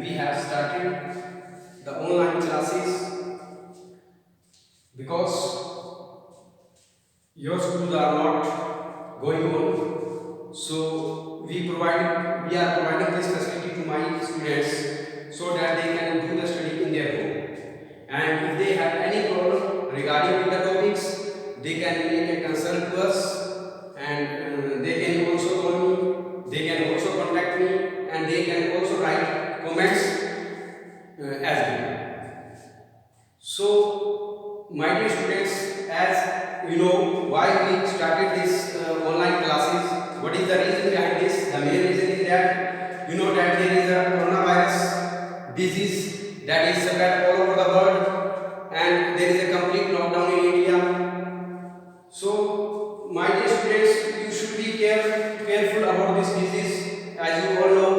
we have started the online classes because your schools are not going on. So we are providing this facility to my students so that they can do the study in their home. And if they have any problem regarding the topics, they can make a consult to us, and they can also call me, they can also contact me, and they can also write comments as well. So, my dear students, as you know, why we started this online classes, what is the reason behind this? The main reason is that you know that there is a coronavirus disease that is spread all over the world, and there is a complete lockdown in India. So, my dear students, you should be careful about this disease. As you all know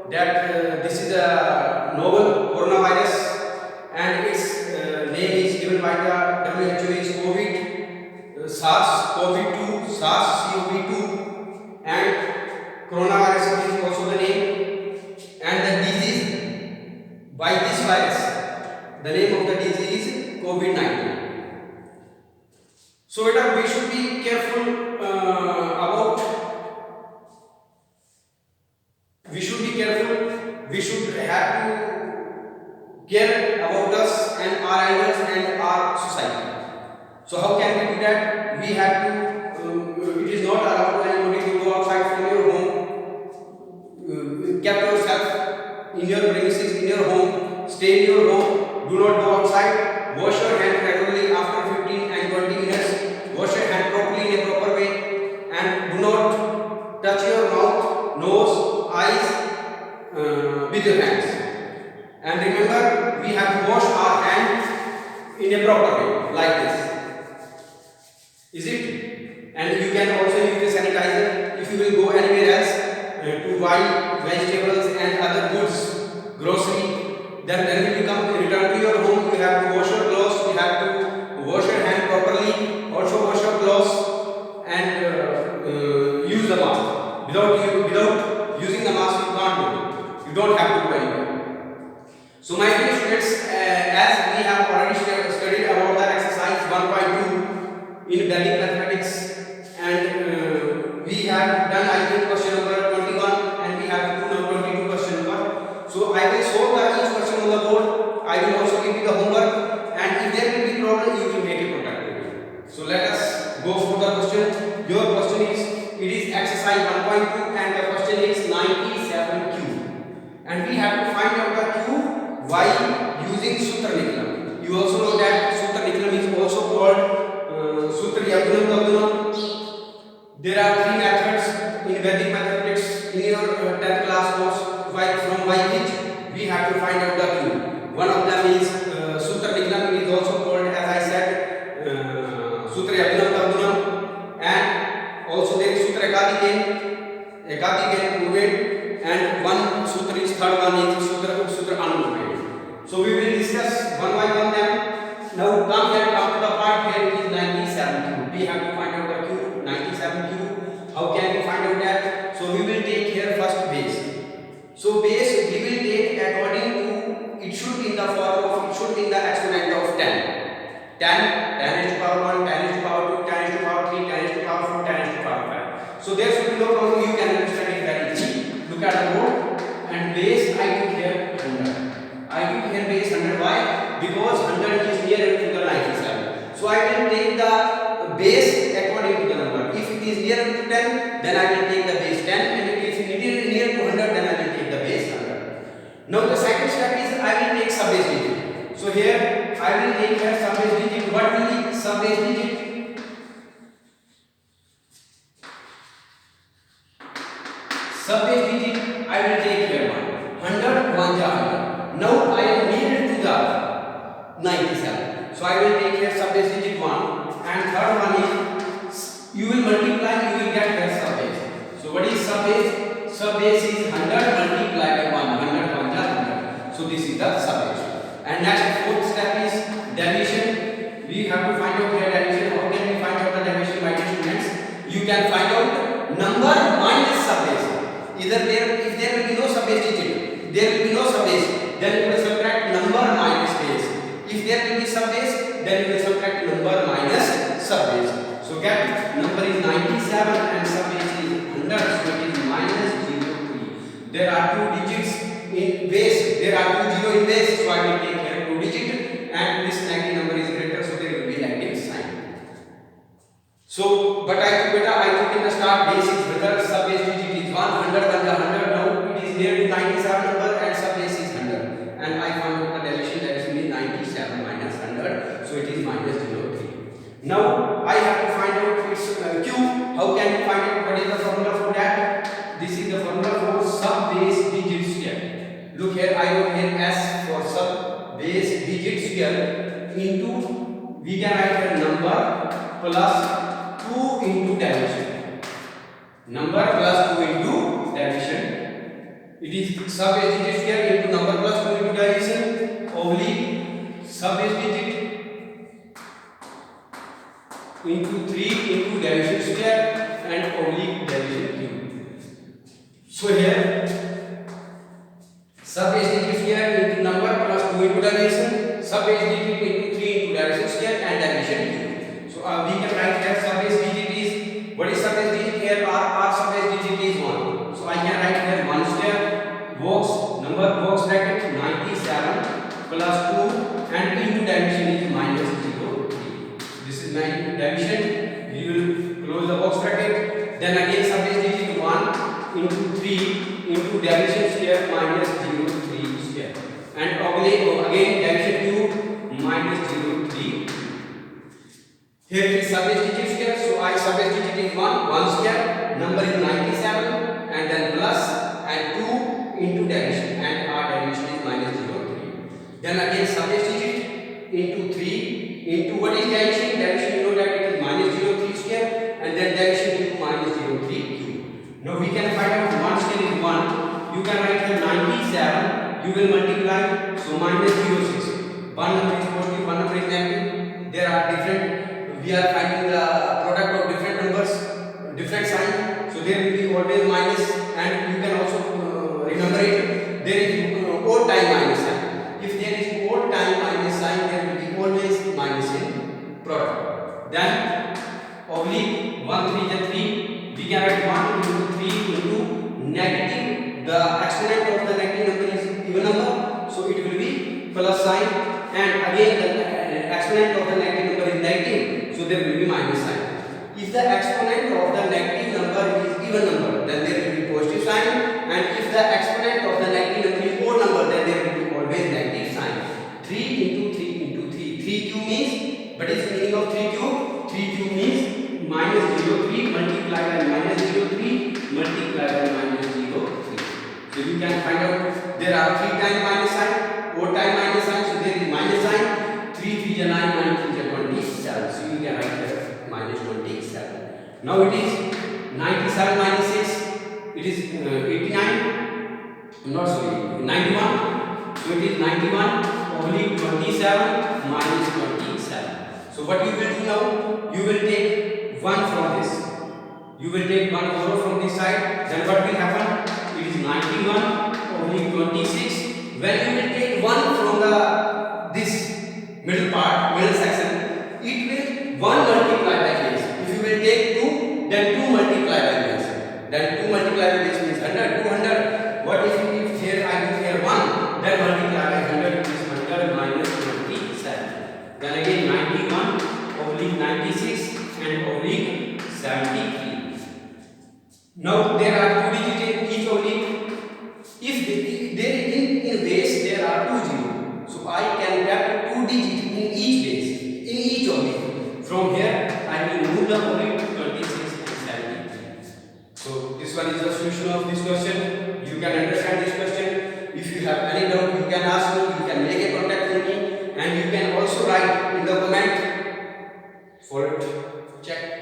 that this is a novel coronavirus, and its name is given by the WHO is COVID, SARS-CoV-2, SARS-CoV-2, and coronavirus is also the name, and the disease by this virus, the name of the disease is COVID-19. So we should be careful about. We should be careful. We should have to care about us and our elders and our society. So how can we do that? We have to. It is not allowed to anybody to go outside from your home. Keep yourself in your premises, in your home. Stay in your home. Do not go outside. Wash your hands regularly after 15 and 20 minutes. Wash your hand properly in a proper way, and do not touch your mouth, nose, eyes with your hands. And remember, we have to wash our hands in a proper way, like this. Is it? And you can also use a sanitizer if you will go anywhere else to buy vegetables and other goods, grocery. Then when you come return to your home, you have to wash your clothes, you have to wash your hand properly, also wash your clothes, and use the mask. Without using the mask, you can't do it. You don't have to do anymore. So my dear students, as we have already studied about the exercise 1.2 in Vedic mathematics, and we have done I think question number 21, and we have to do now 22 question number. So I will solve each question on the board. I will also give you the homework, and if there will be problem, you will make a contact with me. So let us go for the question. Your question is, it is exercise 1.2, and the question is 97 cube, and we have to find out the cube by using Sutra Niklam. You also know that Sutra Niklam is also called Sutra Yabdunam. There are three methods in Vedic mathematics in your 10th class course, from which we have to find out the cube. One of them is Sutra Niklam. It is also called, as I said, Sutra Yabdunam, and also there is Sutra Ekadikain movement, and one Sutra is third one is Sutra Anuved. So we will discuss one by one them. Now come to the part where it is 97 cube. We have to find out the cube, 97 cube. How can we find out that? So we will take here first base. So base we will take according to, it should be in the form of, it should be in the exponent of 10. 10 is to power 1, 10 is to power 2, 10 is to power 3, 10 is to power 4, 10 is to power 5. So there should be no problem. You can understand it very easily. Look at the board, and base I took here 100. I took here base 100. Why? Because 100 is nearer to the 97. So I will take the base according to the number. If it is nearer to 10, then I will take the base 10, and if it is near to 100, then I will take the base 100. Now the second step is I will take sub base digit. So here I will take here sub base digit. What will be sub base digit? Sub base digit I will take here 100, 100. Now I am near to the 97. So I will take here sub base digit 1, and third one is you will multiply, you will get here sub base. So what is sub base? Sub base is 100 multiplied by 1, 100, 100. So this is the sub base. And next fourth step is division. We have to find out here division. How can we find out the division, my dear students? You can find out number minus sub base. If there will be no sub base digit, there will be no sub base in base, so I will take here 2 digit, and this negative number is greater, so there will be negative sign. So, but I took in the start base is whether sub base digit is 100, 100. Now it is near to 97 number and sub base is 100, and I found out the division, that is 97 minus 100, so it is minus 0.3. Now I have to find out its Q. How can we find out? What is the formula for that? This is the formula for sub base digit square. Look here, I wrote here S for sub base digit square into, we can write here number plus 2 into division. Number plus 2 into division. It is sub base digit square into number plus 2 into division oblique sub base digit into 3 into division square and oblique division cube. So here sub base digit square into number plus 2 into division, sub base digit into 3 into division square and division cube. So we can write here sub base digit is, what is sub base digit here? R sub base digit is 1. So I can write here 1 square box number box bracket 97 plus 2 and into division is minus 0. This is division. We will close the box bracket. Then again sub base digit 1 into 3 into division square minus 0.3 square and again division cube minus 0.3. Here is sub base digit square. So I sub base digit is 1 square, number is 97 and then plus and 2 into division and our division is minus 0.3. Then again sub base digit into 3 into what is division? Division, you know that it is minus 0.3 square and then division cube minus 0.3 cube. Now we can find out 1 square is 1. You can write here 97. You will multiply, so minus 0.6. One number is positive, one number is negative. There are different. We are finding the product of different numbers, different sign. So there will be always minus, and you can also remember it. There is odd time minus sign. If there is odd time minus sign, there will be always minus in product. Then oblique 1 3 3. We can write 1 into 3 into negative. The exponent of the negative number is even number, so it will be plus sign. And again the exponent of the negative number is negative, so there will be minus sign. If the exponent of the negative number is even number, then there will be positive sign, and if the exponent of the negative number is odd number, then there will be always negative sign. 3 into 3 into 3. 3 cube means, what is the meaning of 3 cube? 3 cube means minus 0.3 multiplied by minus 0.3 multiplied by minus 0.3. So you can find out there are 3 times minus sign, 4 times minus sign, so there is minus sign. 3 3 is 9, 9 3 is 27. So you can write here minus 27. Now it is 97 minus 6. It is 89. Not sorry, 91. So it is 91 oblique 27 minus 27. So what you will do now? You will take 1 from this. You will take 1 over from this side. Then what will happen? It is 91 oblique 26. When you will take 1 from this middle part, middle section, it will 1 multiply by base. If you will take 2, then 2 multiply by base. Then 2 multiply by base means 100, 200. What if here I give here 1, then multiply by 100 is 100 minus 27. Then again 91 oblique 96 and oblique 73. Now there are 2 digits in each oblique. If there in base there are 2 zeros, so I can get 2 digits in each base, in each oblique. From here I will move the oblique to 26 and 73. So this one is the solution of this question. You can understand this question. If you have any doubt, you can ask me. You can make a contact with me, and you can also write in the comment for check.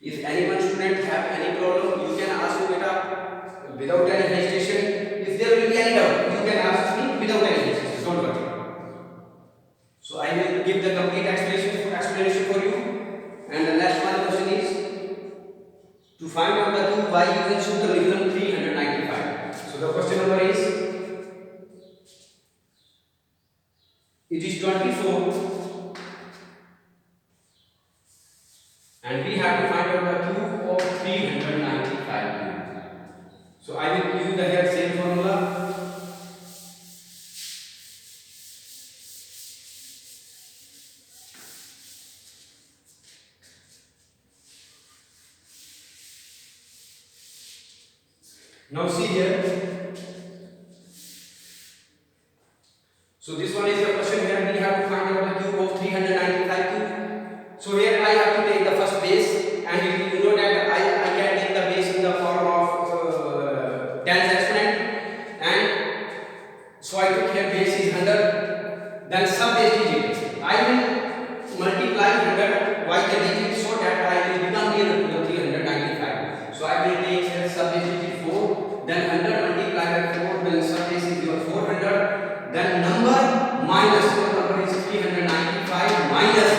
If anyone student have any problem, you can ask me out the cube by using Sutramikram 395. So the question number is, it is 24 and we have to find out the cube of 395 cube. So I will use the here same formula. Now see here. So this one is the question here. We have to find out the cube of 395 cube. So here I have to take the first base, and you know that I can take the base in the form of tens exponent, and so I took here base is 100. Then sub base digit. I will multiply 100 by the digit so that I will become near to the 395. So I will take here sub base digit 4. Then 100 multiplied by 4, then sub base is your 400. Then number minus your number is 395 minus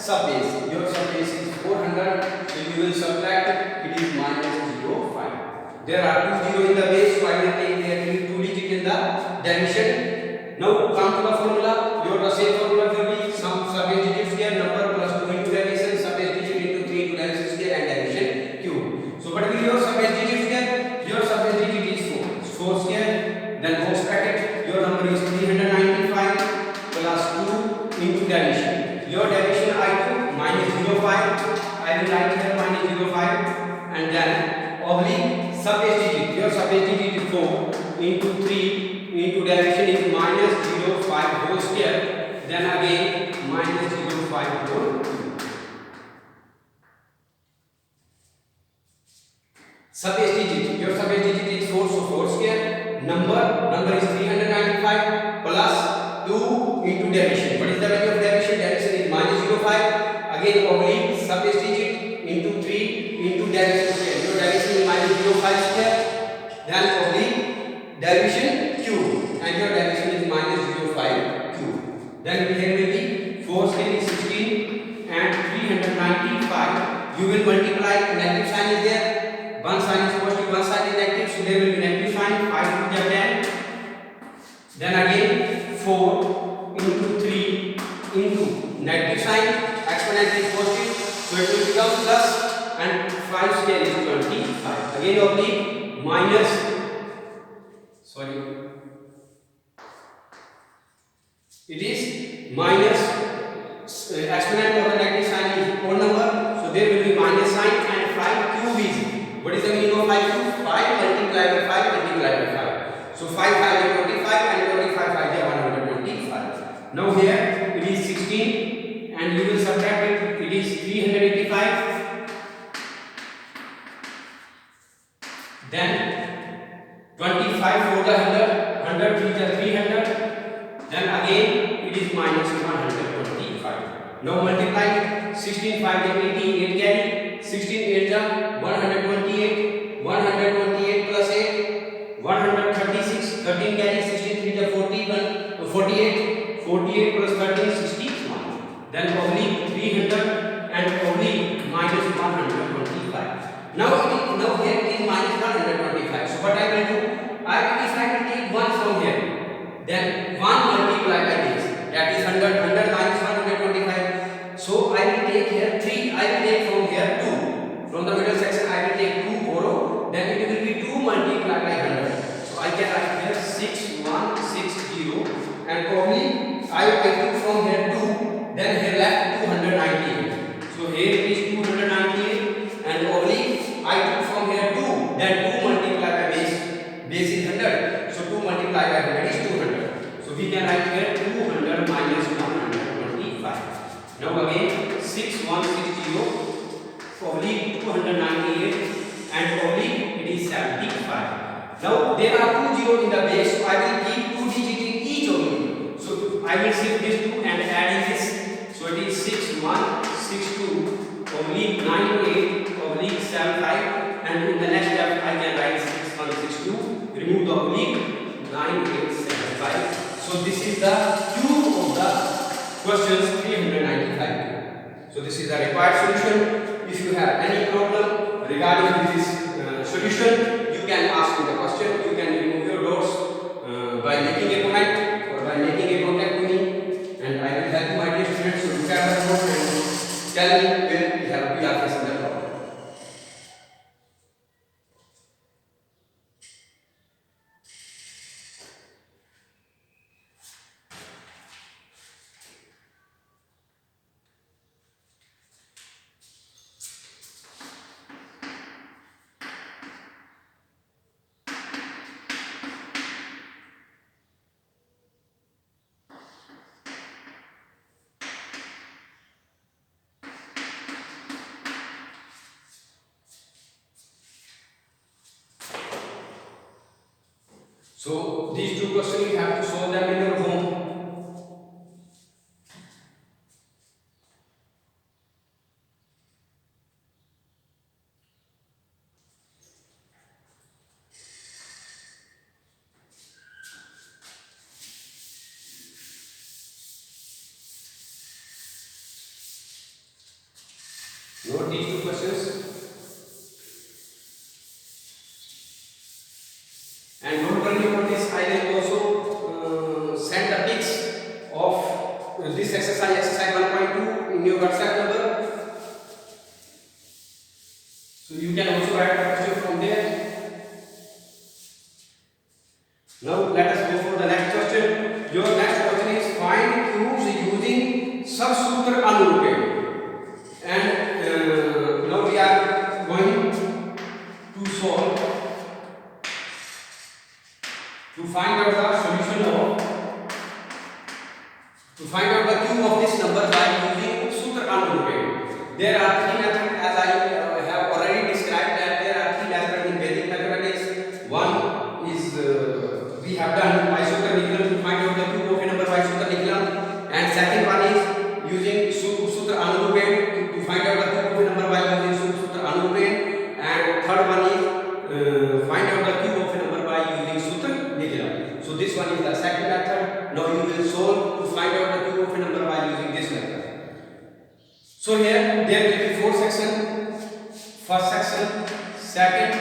sub base. Your sub base is 400. So you will subtract it is minus 05. There are 2 0 in the base, so I will take there 2 digit in the division. Now come to the formula. Your the same formula will be some sub base digit square number plus 2 into division, sub base digit into 3 into division square and division cube. So what will your sub base digit square? Your sub base digit is 4 square, then close bracket. Your number is 395 plus 2 into division. Your division I took minus 05. I will write here minus 05, and then oblique sub base digit. Your sub base digit is 4 into 3 into division is minus 05 whole square. Then again minus 05 whole. Sub base digit. Your sub base digit is 4, so 4 square. Number is 395 plus 2 into division. What is the value of division? Division is minus 05. Again oblique sub base digit into 3 into division square. Your division is minus 05 square. Then oblique division cube, and your division is minus 05 cube. Then here will be 4 square is 16 and 395. You will multiply, negative sign is there. One sign is positive, one sign is negative, so there will be negative sign. 5 to the 10. Then again 4 into 3 into negative sign. Exponent is positive, so it will become plus, and 5 square is 25. Again oblique minus. It is minus. Exponent of the negative sign is whole number, so there will be minus sign, and 5 cube is. What is the meaning of 5 cube? 5 multiplied by 5 multiplied by 5. So 5 5 is 25 and 25 5 is 125. Now here it is 16 and you will subtract it. It is 385. Then 25 for the 100. 100 is the 300. Then again it is minus 125. Now multiply 16 5 is 80, 8 carry. 16 8 is 128. 128 plus 8, 136. 13 carry. 16 3 is 41, 48. 48 plus 13 is 61. Then oblique 300 and oblique minus 125. Now here it is minus 125. So what I will do? If I will take 1 from here, then 1 multiplied by this, that is 100. 100 minus 125. So I will take here 3. I will take from here 2. From the middle section I will take 2 borrow. Then it will be 2 multiplied by 100. So I can write here 6160, and probably I took from here 2. Then here left 298. So here it is 298, and oblique I took from here 2. Then 2 multiplied by base is 100. So 2 multiplied by 100 is 200. So we can write here 200 minus 125. Now again 6160, oblique 298, and oblique it is 75. Now there are 2 zeros in the base, so I will keep 2 digits in each oblique. So I will shift this 2 and add in this. So it is 6162 oblique 98 oblique 75, and in the next step I can write 6162. Remove the oblique 9875. So this is the cube of the questions 395. So this is the required solution. If you have any problem regarding this solution, you can ask me the question. You can remove your doubts by making a comment or by making a contact to me, and I will help you, my dear students, to look at the board and tell me where we are facing the problem. So these two questions you have to solve them in your home. Note these two questions. And don't worry about this, I will also send the pics of this exercise 1.2 in your WhatsApp number. So you can also write the question from there. Now let us go for the next question. Your next question is find cubes using Subsutra Anurupe. And now we are going to solve to find out the solution of the cube of this number by using Sutra Anurupe. There are three methods, as I have already described that there are three methods in Vedic mathematics. One is we have done by Sutra Niglam to find out the cube of a number by Sutra Niglam, and second one is using Sutra Anurupe to find out the cube of a number by using Sutra Anurupe, and third one is find out the cube of a number by using Sutra Niglam. So this one is the second method. Now you will solve to find out the cube of a number by using this method. So here there will be four sections: first section, second,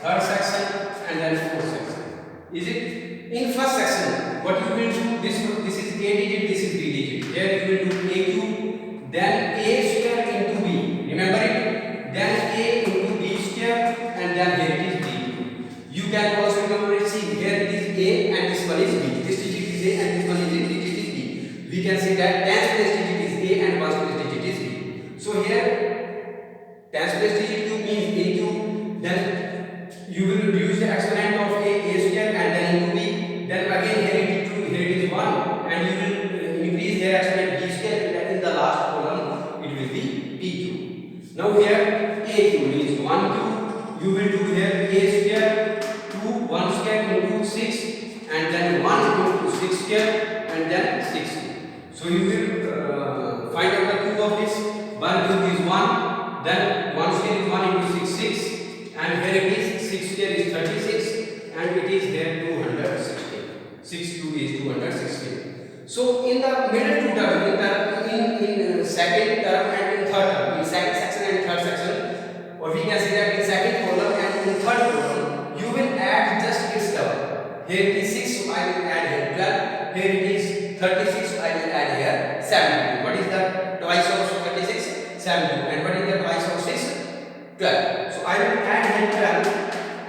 third section, and then fourth section. Is it? In first section, what you will do? This is a digit, this is b digit. Here you will do a cube, then a square into b. Remember it. Then a into b square, and then here it is b. You can also remember it. See, here it is a and this one is b. This digit is a and this one is a digit is b. We can say that tens place digit is a and ones place digit is b. So here tens place digit cube means a cube. Then you will use the exponent of a square and then into b. Then again here it is 1 and you will increase here exponent b square, and in the last column it will be b cube. Now here a cube means 1 cube. You will do here a square 2 1 square into 6 and then 1 into 6 square and then 6 cube. So you will find out the cube of this. 1 cube is 1, then 1 square is 1 into 6 6, and here it is 6 square is 36, and it is here 216. 6 cube is 216. So in the middle two term, in second term and in third term, in second section and third section, or we can say that in second column and in third column, you will add just its term. Here it is 6, so I will add here 12. Here it is 36, so I will add here 72. What is the twice of 36? 72. And what is the twice of 6? 12. So I will add here 12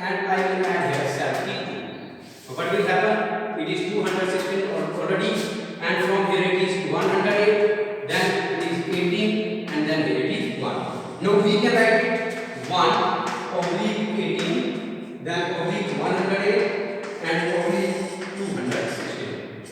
and I will add here 72. So what will happen? It is 216 already, and from here it is 108, then it is 18, and then here it is 1. Now we can write it 1 oblique 18, then oblique 108, and oblique 216.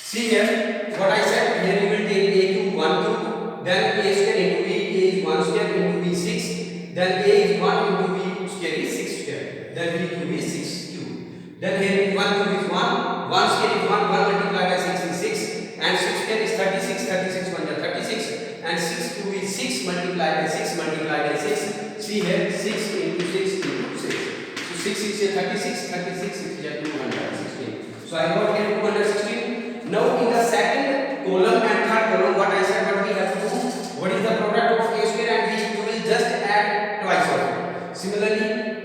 See here what I said. Here you will take a cube 1 cube, then a square into b, a is 1 square into b 6, then a is 1 into b square is 6 square, then b cube is 6 cube. Then here 1 cube is 1, 1 square is 1, 1 multiplied by 6 is 6, and 6 square is 36, 36 1 is 36, and 6 cube is 6 multiplied by 6 multiplied by 6. See here 6 into 6 into 6. So 6 is 36, 36 is 216. So I got here 216. Now in the second column and third column, what I said, what we have to do? What is the product of a square and b? You will just add twice of it. Similarly,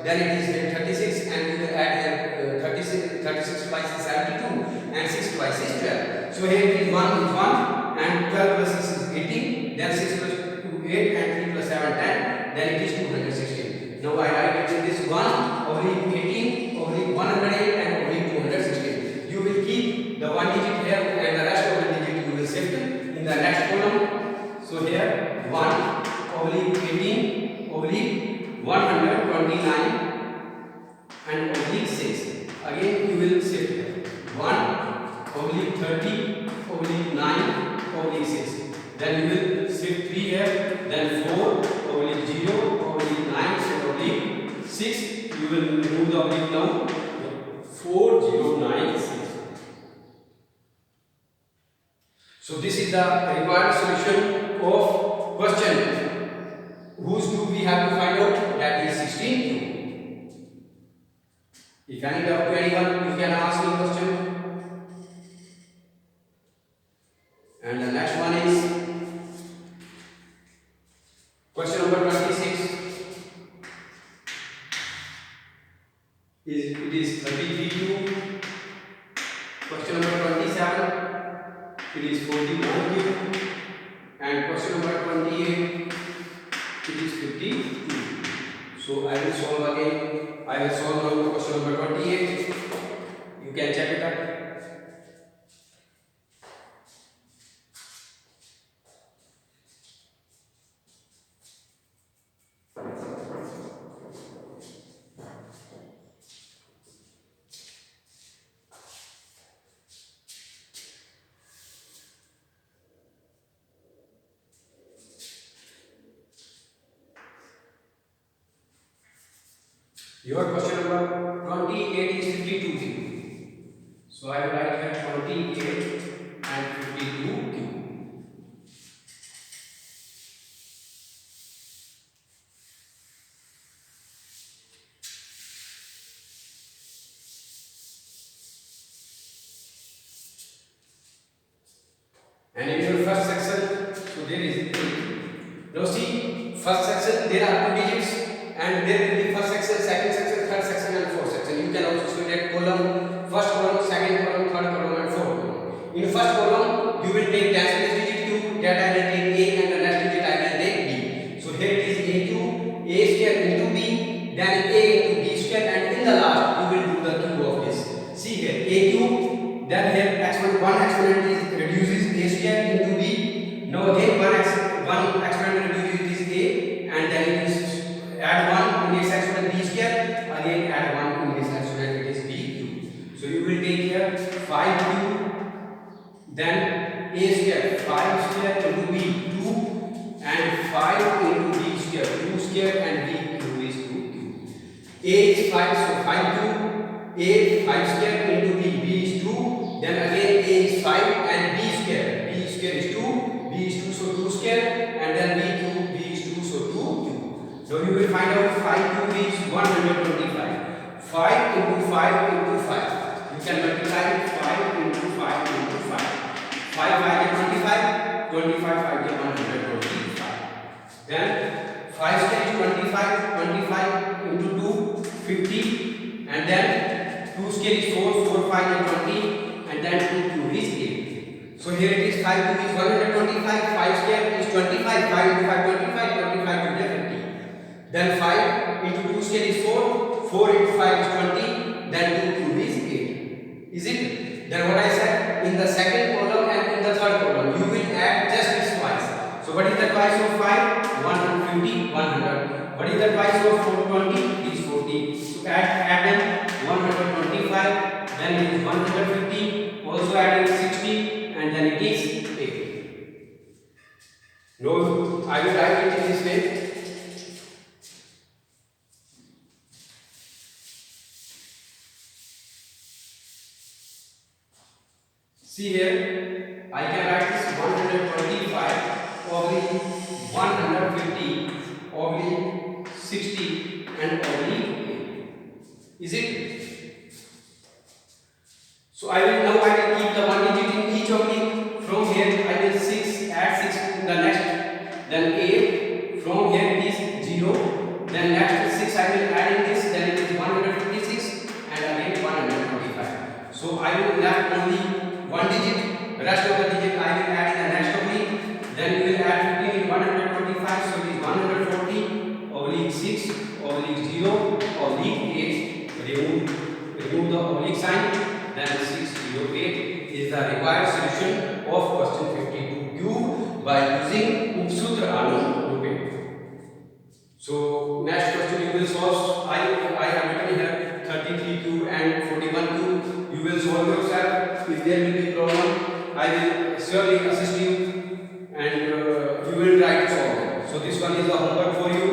then it is here 36, and you will add here 36 twice is 72, and 6 twice is 12. So here it is 1 is 1, and 12 plus 6 is 18, then 6 plus 2 8, and 3 plus 7 10, then it is 216. Now I write it in this 1 oblique 18 oblique 108 and oblique 216. You will keep the one digit here, and the rest of the digit you will shift in the next column. So here 1 oblique 18 oblique 129 and oblique 6. Again you will shift here 1 oblique 30 oblique 9 oblique 6. Then you will shift 3 here, then 4 oblique 0 oblique 9 and oblique 6. You will remove the oblique now. 4 0 9 6. So this is the required solution of question. Whose cube we have to find out? That is 16 cube. If any doubt to anyone, you can ask me question. And the next one is question number 26. It is 33 cube. Question number 27. It is 41 cube. And question number 28. It is 52. So I will solve again. I will solve now question number 28. You can check it out. Your question number 28 is 52 cube. So I will write here 28 and 52 cube. And in your first section, so there is 3. Now see, first section there are 2 digits, and there will be first section, second section, third section, and fourth section. You can also select column, first column, second column, third column, and fourth column. In first column, you will take decimal digit Q, that I will take A, and the next digit I will take B. So here it is A2, A square into B, then A into B square, and in the last you will do the cube of this. See here, A cube, then here one exponent is reduces A square into B. Now again one exponent reduces this A, and then it is add 1 in this exponent B square, again add 1 in this exponent, it is B cube. So you will take here 5 cube, then A square 5 square into B 2, and 5 into B square 2 square, and B cube is 2 cube. A is 5, so 5 cube, A 5 square into B, B is 2, then again A is 5 and B square is 2, B is 2, so 2 square, and then B cube, B is 2, so 2 cube. So you will find out 5 cube is 125. 5 into 5 into 5. You can multiply 5 into 5 into 5. 5 5 is 25, 25 5 is 125. Then 5 square is 25, 25 into 2, 50, and then 2 square is 4, 4 5 is 20, and then 2 cube is 8. So here it is 5 cube is 125, 5 square is 25, 5 into 5 25, 25 cube is 50. Then 5 into 2 square is 4, 4 into 5 is 20, then 2 cube is 8. Is it? Then what I said, in the second column and in the third column, you will add just this twice. So what is the twice of 5? 150, 100. What is the twice of 420? It is 40. So add them 125, then it is 150, also adding 60, and then it is 8. Now I will write it in this way. See here, I can write this 125 oblique 150 oblique 60 and oblique 8. Is it? So I will keep the one digit in each oblique. From here I will 6, add 6 to the next, then 8. From here it is 0, Then next 6 I will add in this, then it is 156 and again 125. So I will left only one digit, rest of the digit I will add in the next only. Then we will add 15 in 125, so it is 140 oblique 6 oblique 0 oblique 8. Remove the oblique sign. Then 608 is the required solution of question 52Q by using Upsutra Anupate. So next question you will solve. I have written here 33Q and 41Q. You will solve yourself. If there will be problem, I will surely assist you and you will try to solve them. So this one is the homework for you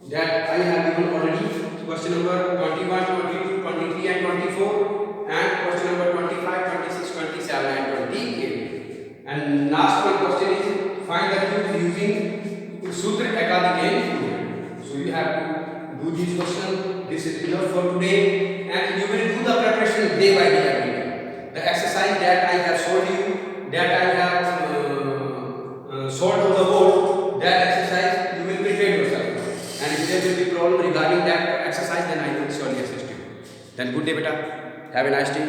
that I have given already. Question number 21, 22, 23 and 24, and question number 25, 26, 27 and 28. And last one question is find the cube using Sutra Ekadike. So you have to do these questions. This is enough for today, and you will do the preparation day by day every day. The exercise that I have showed you, that I have solved on the board, that exercise you will prepare yourself. And if there will be problem regarding that exercise, then I will surely assist you. Then good day, beta. Have a nice day.